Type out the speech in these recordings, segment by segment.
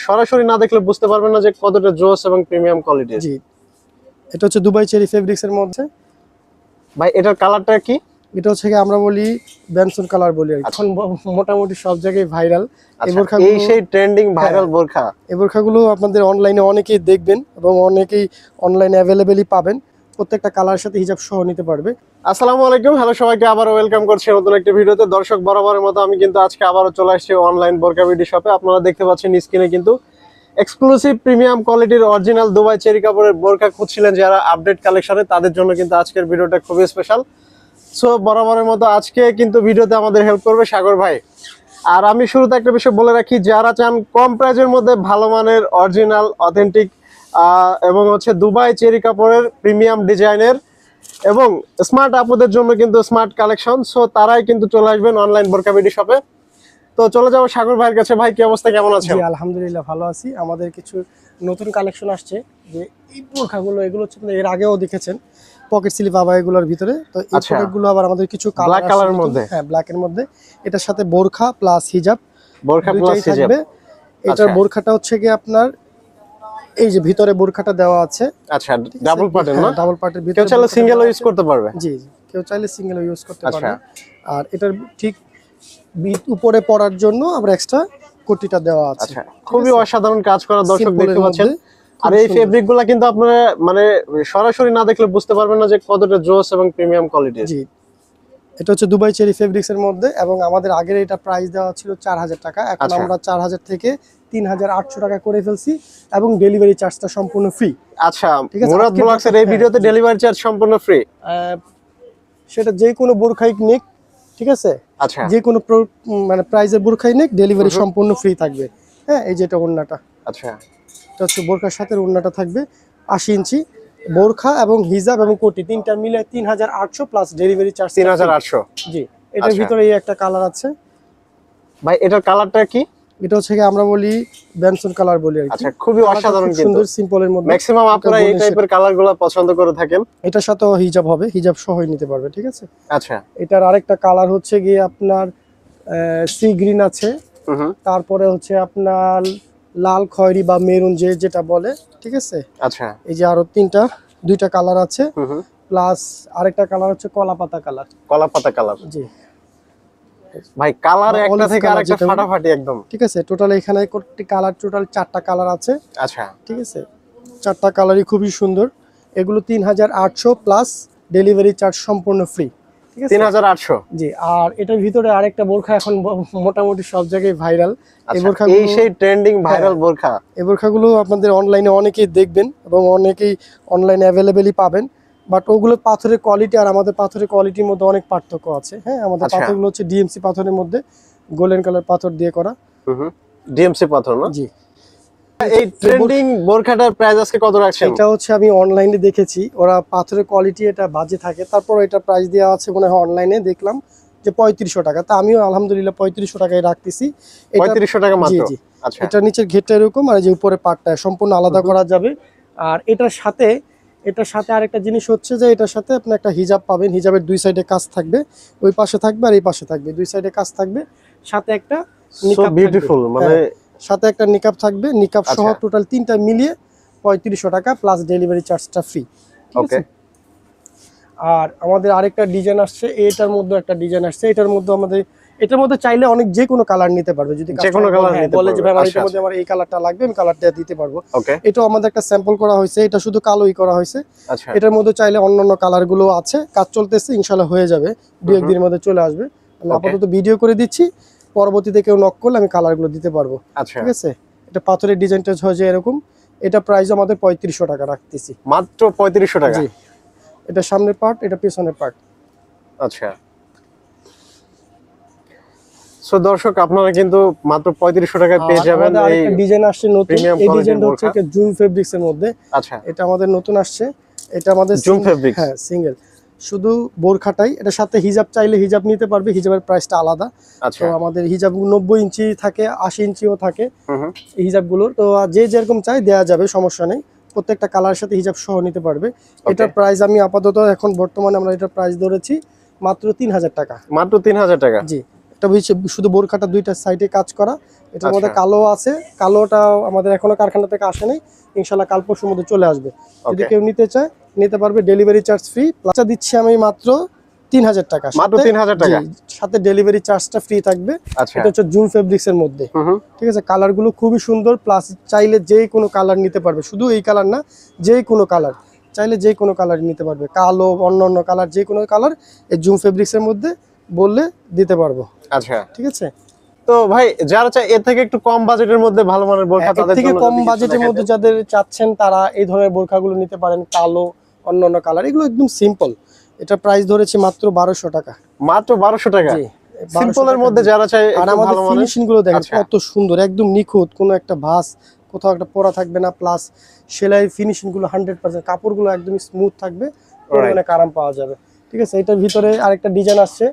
সরাসরি না দেখলে বুঝতে পারবেন না যে কতটা জোস এবং প্রিমিয়াম কোয়ালিটির। জি, এটা হচ্ছে দুবাই চেরি ফেব্রিক্স এর মধ্যে। ভাই এটার কালারটা কি? এটা হচ্ছে কি আমরা বলি বেনসন কালার বলি আর কি। এখন মোটামুটি সব জায়গায় ভাইরাল এই বোরখাগুলো। এই সেই ট্রেন্ডিং ভাইরাল বোরখা। এই বোরখাগুলো আপনাদের অনলাইনে অনেকেই দেখবেন এবং অনেকেই অনলাইনে অ্যাভেলেবেলই পাবেন। প্রত্যেকটা কালারের সাথে হিজাব সহ নিতে পারবে। আসসালামু আলাইকুম, হ্যালো সবাইকে, আবার ওয়েলকাম করছি নতুন একটা ভিডিওতে। দর্শক বরাবরের মতো আমি কিন্তু আজকে আবারও চলে আসছি অনলাইন বোরকা বিডি শপে। আপনারা দেখতে পাচ্ছেন স্ক্রিনে কিন্তু এক্সক্লুসিভ প্রিমিয়াম কোয়ালিটির অরিজিনাল দুবাই চেরি কাপড়ের বোরকা খুঁজছিলেন যারা আপডেট কালেকশনে, তাদের জন্য কিন্তু আজকের ভিডিওটা খুবই স্পেশাল। সো বরাবরের মতো আজকে কিন্তু ভিডিওতে আমাদের হেল্প করবে সাগর ভাই। আর আমি শুরুতে একটা বিষয় বলে রাখি, যারা চান কম প্রাইজের মধ্যে ভালো মানের অরিজিনাল অথেন্টিক এবং হচ্ছে দুবাই চেরি কাপড়ের প্রিমিয়াম ডিজাইনের এবং স্মার্ট আপুদের জন্য কিন্তু স্মার্ট কালেকশন, সো তারাই কিন্তু চলে আসবেন অনলাইন বোরকা বিডি শপে। তো চলে যাবো সাগর ভাইয়ের কাছে। ভাই কি অবস্থা, কেমন আছেন? জি আলহামদুলিল্লাহ ভালো আছি। আমাদের কিছু নতুন কালেকশন আসছে, যে এই বোরখাগুলো এগুলো হচ্ছে এর আগেও দেখেছেন পকেট স্লিভ আবার এগুলোর ভিতরে। তো এই প্রোডাক্টগুলো আবার আমাদের কিছু ব্ল্যাক কালারের মধ্যে, হ্যাঁ ব্ল্যাকের মধ্যে, এটার সাথে বোরখা প্লাস হিজাব, বোরখা প্লাস হিজাব। এটার বোরখাটা হচ্ছে কি আপনার এই যে ভিতরে বোরখাটা দেওয়া আছে। আচ্ছা, ডাবল পার্টের না? ডাবল পার্টের ভিতরে কেউ চাইলে সিঙ্গেল ইউজ করতে পারবে। জি জি, কেউ চাইলে সিঙ্গেল ইউজ করতে পারবে। আর এটার ঠিক উপরে পড়ার জন্য আমরা এক্সট্রা কোটিটা দেওয়া আছে। আচ্ছা, খুবই অসাধারণ কাজ করা, দর্শক দেখতে পাচ্ছেন। আর এই ফেব্রিকগুলো কিন্তু আপনারা মানে সরাসরি না দেখলে বুঝতে পারবেন না যে কতটা জোস এবং প্রিমিয়াম কোয়ালিটির। জি, এটা হচ্ছে দুবাই চেরি ফেব্রিক্স এর মধ্যে এবং আমাদের আগের এটা প্রাইস দেওয়া ছিল 4000 টাকা। এখন আমরা 4000 থেকে 3800 টাকা করে ফেলছি এবং ডেলিভারি চার্জটা সম্পূর্ণ ফ্রি। আচ্ছা, মুরাদ ব্লগসের এই ভিডিওতে ডেলিভারি চার্জ সম্পূর্ণ ফ্রি। সেটা যে কোনো বোরখাই নিক, ঠিক আছে? আচ্ছা, যে কোনো মানে প্রাইজের বোরখাই নিক, ডেলিভারি সম্পূর্ণ ফ্রি থাকবে। হ্যাঁ, এই যেটা ওড়নাটা, আচ্ছা এটা হচ্ছে বোরখার সাথে ওড়নাটা থাকবে 80 ইঞ্চি। বোরখা এবং হিজাব এবং কোটি তিনটা মিলে 3800 প্লাস ডেলিভারি চার্জ 3800। জি, এটার ভিতরে এই একটা কালার আছে। ভাই এটার কালারটা কি? এটা হচ্ছে কি আমরা বলি বেনসন কালার বলি আর কি। আচ্ছা, খুবই অসাধারণ, কিন্তু সুন্দর সিম্পলের মধ্যে। ম্যাক্সিমাম আপনারা এই টাইপের কালারগুলো পছন্দ করে থাকেন। এটার সাথেও হিজাব হবে, হিজাব সহই নিতে পারবে, ঠিক আছে? আচ্ছা, এটার আরেকটা কালার হচ্ছে গিয়ে আপনার সি গ্রিন আছে, তারপরে হচ্ছে আপনার লাল খয়েরি বা মেরুন যেটা বলে, ঠিক আছে? আচ্ছা, এই যে আরো দুইটা কালার আছে, প্লাস আরেকটা কালার হচ্ছে কলা পাতা কালার। কলা পাতা কালার, জি ভাই কালার একটা থেকে আরেকটা ফাটাফাটি একদম, ঠিক আছে? টোটাল এখানে কালার টোটাল 4টা কালার আছে। আচ্ছা, ঠিক আছে, 4টা কালারই খুবই সুন্দর। এগুলো 3800 প্লাস ডেলিভারি চার্জ সম্পূর্ণ ফ্রি, ঠিক আছে? 3800। জি, আর এটার ভিতরে আরেকটা বোরখা এখন মোটামুটি সব জায়গায় ভাইরাল। এই বোরখাগুলো এই সেই ট্রেন্ডিং ভাইরাল বোরখা। এই বোরখাগুলো আপনাদের অনলাইনে অনেকেই দেখবেন এবং অনেকেই অনলাইনে অ্যাভেলেবেলই পাবেন। বাট ওগুলোর পাথরের কোয়ালিটি আর আমাদের পাথরের কোয়ালিটির মধ্যে অনেক পার্থক্য আছে। হ্যাঁ, আমাদের পাথরগুলো হচ্ছে ডিএমসি পাথরের মধ্যে গোল্ডেন কালার পাথর দিয়ে করা। ডিএমসি পাথর না? জি। এই ট্রেন্ডিং বোরখাটার প্রাইস আজকে কত রাখছেন? এটা হচ্ছে আমি অনলাইনে দেখেছি, ওরা পাথরের কোয়ালিটি এটা বাজে থাকে, তারপর এটা প্রাইস দেওয়া আছে মনে হয় অনলাইনে দেখলাম যে 3500 টাকা। তা আমিও আলহামদুলিল্লাহ 3500 টাকায় রাখতেছি। 3500 টাকা মাত্র? জি জি। আচ্ছা, এটার নিচের ঘেরটা এরকম আর যে উপরে পাটটা সম্পূর্ণ আলাদা করা যাবে। আর এটার সাথে আরেকটা জিনিস হচ্ছে যে এটার সাথে আপনি একটা হিজাব পাবেন। হিজাবের দুই সাইডে কাজ থাকবে, ওই পাশে থাকবে আর এই পাশে থাকবে, দুই সাইডে কাজ থাকবে, সাথে একটা নিকাব বিউটিফুল, মানে সাথে একটা নিকাব থাকবে। নিকাব সহ টোটাল 3টা মিলিয়ে 3500 টাকা প্লাস ডেলিভারি চার্জটা ফ্রি। ওকে। আর আমাদের আরেকটা ডিজাইন আসছে, এটার মধ্যে একটা ডিজাইন আসছে। এটার মধ্যে চাইলে অনেক যে কোনো কালার নিতে পারবে। যদি যে কোনো কালার নিতে বলে যে ভাই আমার এটার মধ্যে আমার এই কালারটা লাগবে, আমি কালারটা দিতে পারবো। এটাও আমাদের একটা স্যাম্পল করা হয়েছে, এটা শুধু কালোই করা হয়েছে। এটার মধ্যে চাইলে অন্যান্য কালারগুলো আছে, কাজ চলতেছে, ইনশাআল্লাহ হয়ে যাবে, 2-1 দিনের মধ্যে চলে আসবে। আমি আপাতত ভিডিও করে দিচ্ছি, পরবর্তীতে কেউ নক করলে আমি কালারগুলো দিতে পারবো, ঠিক আছে? এটা পাথরের ডিজাইনটা হয়েছে এরকম। এটা প্রাইস আমাদের 3500 টাকা রাখতেছি, মাত্র 3500 টাকা। জি, এটা সামনের পার্ট, এটা পেছনের পার্ট। আচ্ছা, সো দর্শক আপনারা কিন্তু মাত্র 3500 টাকায় পেয়ে যাবেন। এই ডিজাইন আসছে নতুন, এই ডিজাইনটা হচ্ছে জুম ফেব্রিক্স এর মধ্যে। আচ্ছা, এটা আমাদের নতুন আসছে। এটা আমাদের জুম ফেব্রিক্স, হ্যাঁ সিঙ্গেল, শুধু বোরখাটাই। এটার সাথে হিজাব চাইলে হিজাব নিতে পারবে, হিজাবের প্রাইসটা আলাদা। তো আমাদের হিজাব 90 ইঞ্চি থাকে, 80 ইঞ্চিও থাকে এই হিজাবগুলোর। তো যে যেরকম চাই দেওয়া যাবে, সমস্যা নেই। প্রত্যেকটা কালারের সাথে হিজাব সহ নিতে পারবে। এটার প্রাইস আমি আপাতত এখন বর্তমানে আমরা এটার প্রাইস ধরেছি মাত্র 3000 টাকা। মাত্র 3000 টাকা? জি, এটা একটা শুধু বোরখাটা দুইটা সাইডে কাজ করা, এটার মধ্যে কালো আছে, কালোটা আমাদের এখনো কারখানা থেকে আসে নাই, ইনশাআল্লাহ কাল পরশুর মধ্যে চলে আসবে। যদি কেউ নিতে চায় নিতে পারবে, ডেলিভারি চার্জ ফ্রি। প্লাস দিচ্ছি আমি মাত্র 3000 টাকা, মাত্র 3000 টাকা, সাথে ডেলিভারি চার্জটা ফ্রি থাকবে। আচ্ছা, এটা হচ্ছে জুম ফেব্রিক্স এর মধ্যে, ঠিক আছে। কালার গুলো খুবই সুন্দর, প্লাস চাইলে যে কোনো কালার নিতে পারবে, শুধু এই কালার না, যে কোনো কালার চাইলে যে কোনো কালার নিতে পারবে, কালো অন্য কালার যে কোনো কালার এই জুম ফেব্রিক্স এর মধ্যে বললে দিতে পারবো। আচ্ছা, ঠিক আছে। তো ভাই যারা চায় এর থেকে একটু কম বাজেটের মধ্যে ভালো মানের বোরখা, তাদের থেকে কম বাজেটের মধ্যে যাদের চাচ্ছেন তারা এই ধরনের বোরখাগুলো নিতে পারেন, কালো অন্য কালার, এগুলো একদম সিম্পল। এটা প্রাইস ধরেছি মাত্র 1200 টাকা। মাত্র 1200 টাকা, সিম্পলের মধ্যে যারা চায়। আর আমাদের ফিনিশিং গুলো দেখেন কত সুন্দর, একদম নিখুঁত, কোনো একটা ভাঁজ কোথাও একটা পোড়া থাকবে না। প্লাস সেলাই ফিনিশিং গুলো 100%, কাপড়গুলো একদম স্মুথ থাকবে, অনেক আরাম পাওয়া যাবে। ঠিক আছে। এটার ভিতরে আরেকটা ডিজাইন আসছে,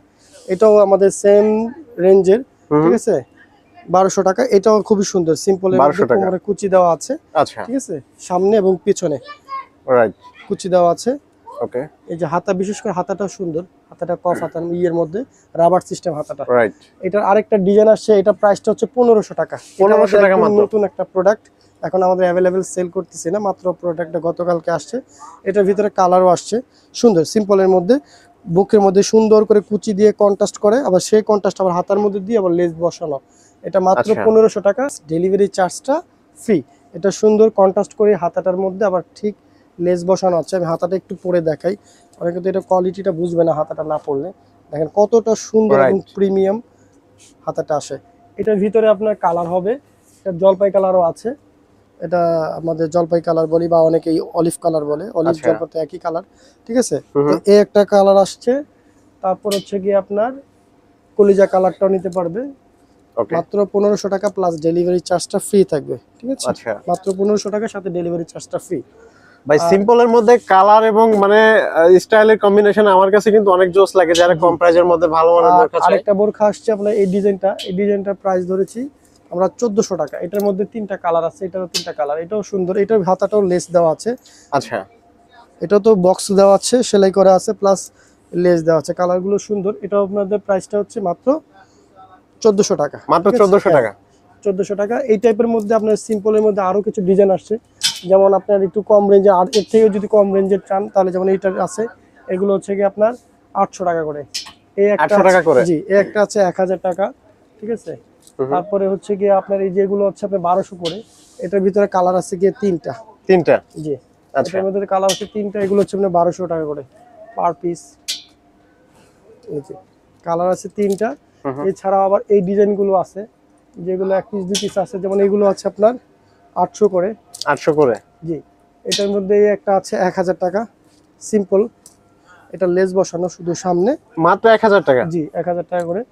এটাও আমাদের সেম রেঞ্জের, ঠিক আছে, 1200 টাকা। এটাও খুবই সুন্দর, সিম্পলের মধ্যে কোমরে কুচি দেওয়া আছে। আচ্ছা, ঠিক আছে, সামনে এবং পিছনে রাইট কুচি দেওয়া আছে। ওকে, এই যে হাতা, বিশেষ করে হাতাটাও সুন্দর, হাতাটা কফ হাতা, ইয়ের মধ্যে রাবার সিস্টেম হাতাটা। রাইট। এটার আরেকটা ডিজাইন আসছে, এটা প্রাইসটা হচ্ছে 1500 টাকা। 1500 টাকা মাত্র। নতুন একটা প্রোডাক্ট, এখন আমাদের অ্যাভেলেবেল সেল করতেছি না, মাত্র প্রোডাক্টটা গতকালকে আসছে। এটার ভিতরে কালারও আসছে সুন্দর, সিম্পলের মধ্যে, বুকের মধ্যে সুন্দর করে কুচি দিয়ে কন্ট্রাস্ট করে, আবার সেই কন্ট্রাস্ট আবার হাতার মধ্যে দিয়ে আবার লেস বসানো। এটা মাত্র 1500 টাকা, ডেলিভারি চার্জটা ফ্রি। এটা সুন্দর কন্ট্রাস্ট করে হাতাটার মধ্যে আবার ঠিক লেস বসানো আছে। আমি হাতাটা একটু পরে দেখাই, অনেকে তো এটা কোয়ালিটিটা বুঝবে না হাতাটা না পরলে। দেখেন কতটা সুন্দর এবং প্রিমিয়াম হাতাটা আসে। এটার ভিতরে আপনার কালার হবে, এটা জলপাই কালারও আছে, এটা আমাদের জলপাই কালার বলি বা অনেকেই অলিভ কালার বলে, অলিভ জলপাই তো একই কালার। ঠিক আছে, তো এই একটা কালার আসছে। তারপর হচ্ছে কি আপনার কলিজা কালারটাও নিতে পারবে, মাত্র 1500 টাকা, প্লাস ডেলিভারি চার্জটা ফ্রি থাকবে। ঠিক আছে, মাত্র 1500 টাকার সাথে ডেলিভারি চার্জটা ফ্রি। ভাই সিম্পলের মধ্যে কালার এবং মানে স্টাইলের কম্বিনেশন আমার কাছে কিন্তু অনেক জোস লাগে, যারা কম প্রাইজের মধ্যে ভালো মানের বোরখা চায়। আরেকটা বোরখা আসছে আপনার, এই ডিজাইনটার প্রাইস ধরেছি আমরা 1400 টাকা। এটার মধ্যে 3টা কালার আছে, এটারও 3টা কালার, এটাও সুন্দর, এটার হাতাটাও লেস দেওয়া আছে। আচ্ছা, এটাও তো বক্স দেওয়া আছে, সেলাই করা আছে, প্লাস লেস দেওয়া আছে, কালারগুলো সুন্দর। এটাও আপনাদের প্রাইসটা হচ্ছে মাত্র 1400 টাকা, মাত্র 1400 টাকা। 1400 টাকা। এই টাইপের মধ্যে আপনার সিম্পলের মধ্যে আরো কিছু ডিজাইন আসছে, যেমন আপনার একটু কম রেঞ্জে, আর এর থেকেও যদি কম রেঞ্জের চান তাহলে যেমন এইটা আছে, এগুলো হচ্ছে কি আপনার 800 টাকা করে। এই একটা 800 টাকা করে, জি, এই একটা আছে 1000 টাকা। ঠিক আছে, তারপরে হচ্ছে কি আপনার এই যেগুলো হচ্ছে আপনার 1200 করে। এটার ভিতরে কালার আছে কি 3টা। জি, আচ্ছা, এটার মধ্যে কালার আছে 3টা, এগুলো হচ্ছে আপনার 1200 টাকা করে পার পিস। এই যে কালার আছে 3টা। এছাড়াও আবার এই ডিজাইনগুলো আছে, যেগুলো 1 পিস 2 পিস আছে, যেমন এগুলো আছে আপনার 800 করে। 800 করে, জি। এটার মধ্যে একটা আছে 1000 টাকা, সিম্পল, এটা লেস বসানো শুধু সামনে, মাত্র 1000 টাকা। জি, 1000 টাকা করে।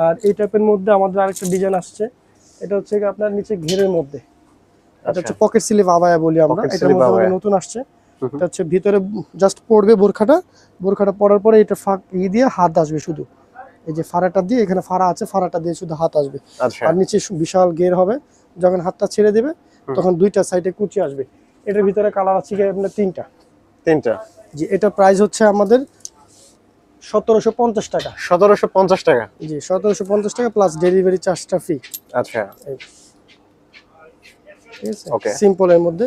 আর এই টাইপের মধ্যে আমাদের আরেকটা ডিজাইন আসছে, এটা হচ্ছে কি আপনার নিচে ঘেরের মধ্যে, এটা হচ্ছে পকেট স্লিভ আবায়া বলি আমরা। এটার মধ্যে নতুন আসছে, এটা হচ্ছে ভিতরে জাস্ট পড়বে বোরখাটা পরার পরে এটা ফাঁক দিয়ে হাত আসবে শুধু, এই যে ফাড়াটা দিয়ে, এখানে ফাড়া আছে, ফাড়াটা দিয়ে শুধু হাত আসবে। আর নিচে বিশাল ঘের হবে, যখন হাতটা ছেড়ে দেবে তখন দুইটা সাইডে কুচি আসবে। এটার ভিতরে কালার আছে কি আপনার 3টা। জি, এটা প্রাইস হচ্ছে আমাদের 1750 টাকা। 1750 টাকা, জি, 1750 টাকা, প্লাস ডেলিভারি চার্জটা ফ্রি। আচ্ছা, ঠিক আছে, ওকে, সিম্পলের মধ্যে।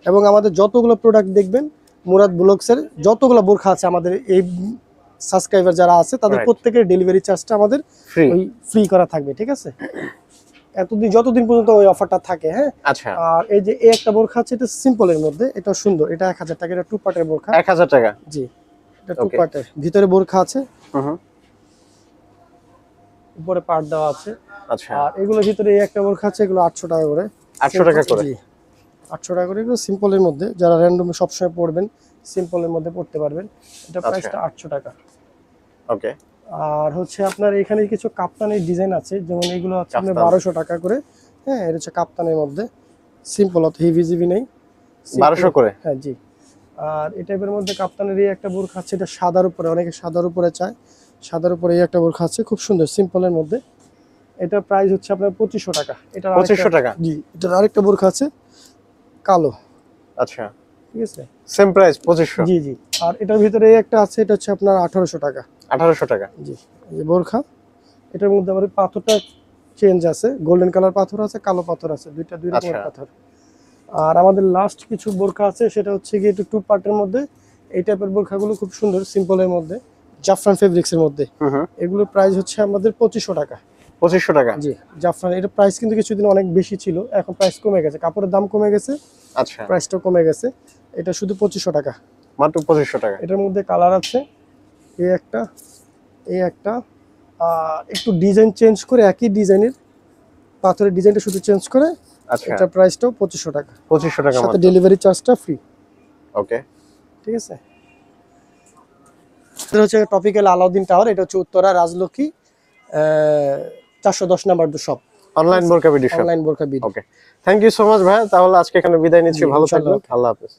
এবং আমাদের যতগুলো প্রোডাক্ট দেখবেন মুরাদ ব্লগসের, যতগুলো বোরখা আছে আমাদের এই সাবস্ক্রাইবার যারা আছে তাদের প্রত্যেকের ডেলিভারি চার্জটা আমাদের ওই ফ্রি করা থাকবে। ঠিক আছে, যতদিন পর্যন্ত ওই অফারটা থাকে। হ্যাঁ, আচ্ছা। আর এই যে একটা বোরখা আছে, এটা সিম্পলের মধ্যে, এটা সুন্দর, এটা 1000 টাকা, এটা 2 পার্টের বোরখা। 1000 টাকা, জি, এটা 2 পার্টের, ভিতরে বোরখা আছে, উপরে পার্ট দেওয়া আছে। আচ্ছা, আর এগুলোর ভিতরে এই একটা বোরখা আছে, এগুলো 800 টাকা করে। 800 টাকা করে, জি, 800 টাকা করে। এগুলো সিম্পলের মধ্যে, যারা র্যান্ডম সবসময় পড়বেন সিম্পলের মধ্যে পড়তে পারবেন। এটা প্রাইসটা 800 টাকা। ওকে। আর হচ্ছে আপনার এখানে কিছু কাপ্তানের ডিজাইন আছে, যেমন এগুলো হচ্ছে আপনার 1200 টাকা করে। হ্যাঁ, এটা হচ্ছে কাপ্তানের মধ্যে, সিম্পল, অত হেভি জিবি নেই, 1200 করে। হ্যাঁ, জি। আর এই টাইপের মধ্যে কাপ্তানের এই একটা বোরখা আছে, এটা সাদার উপরে, অনেকে সাদার উপরে চায়, সাদার উপরে এই একটা বোরখা আছে, খুব সুন্দর, সিম্পলের মধ্যে। এটা প্রাইস হচ্ছে আপনার 2500 টাকা। এটা 2500 টাকা, জি। এটার আরেকটা বোরখা আছে কালো, আচ্ছা, ঠিক আছে, সেম প্রাইস 2500। জি জি। আর এটার ভিতরে একটা আছে, এটা হচ্ছে আপনার 1800 টাকা। 1800 টাকা, জি। এই বোরখা এটার মধ্যে আবার পাথরটা চেঞ্জ আছে, গোল্ডেন কালার পাথর আছে, কালো পাথর আছে, দুই রকমের পাথর। আর আমাদের লাস্ট কিছু বোরখা আছে, সেটা হচ্ছে কি একটু 2 পার্টের মধ্যে। এই টাইপের বোরখাগুলো খুব সুন্দর, সিম্পলের মধ্যে, জাফরান ফেব্রিক্স এর মধ্যে। এগুলোর প্রাইস হচ্ছে আমাদের 2500 টাকা। 2500 টাকা? জি, জাফরান। এটা প্রাইস কিন্তু কিছুদিন অনেক বেশি ছিল, এখন প্রাইস কমে গেছে, কাপড়ের দাম কমে গেছে, আচ্ছা, প্রাইসটা কমে গেছে। এটা শুধু 2500 টাকা, মাত্র 2500 টাকা। এটার মধ্যে কালার আছে, এই একটা একটু ডিজাইন চেঞ্জ করে, একই ডিজাইনের পাথরের ডিজাইনটা শুধু চেঞ্জ করে। আচ্ছা, এটা প্রাইসটাও 2500 টাকা। 2500 টাকা সাথে মাত্র। ডেলিভারি চার্জটা ফ্রি। ওকে, ঠিক আছে। এটা হচ্ছে টপিক্যাল আলাউদ্দিন টাওয়ার, এটা হচ্ছে Uttara Rajlakshmi 410 number shop, online বোরকা বিডি শপ। অনলাইন বোরকা BD. Okay, thank you so much ভাই, তাহলে আজকে এখানে বিদায় নিচ্ছি। ভালো থাকবেন, আল্লাহ হাফেজ।